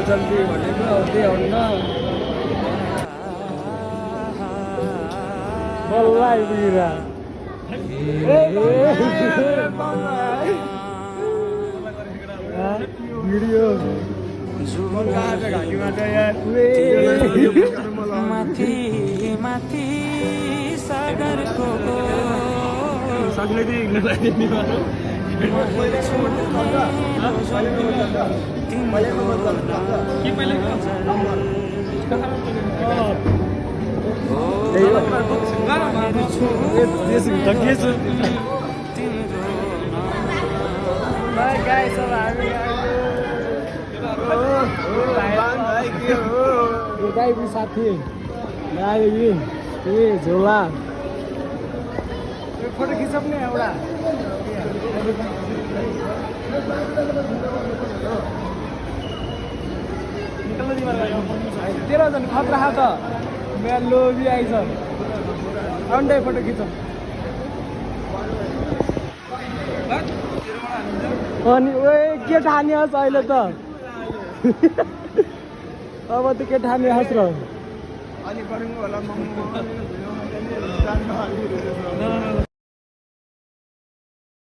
जल्दी भनेको आउँदै आउन बल्लाई बिरा भिडियो माथि माथि सागरको साथी झोला फोटो खिचौँ नि एउटा तेह्र जन खतरा खान्छ मेरो लोभी आइछ अन्डै फोटो खिचौँ अनि ओ के ठाने हस् अहिले त अब त के ठाने हस् र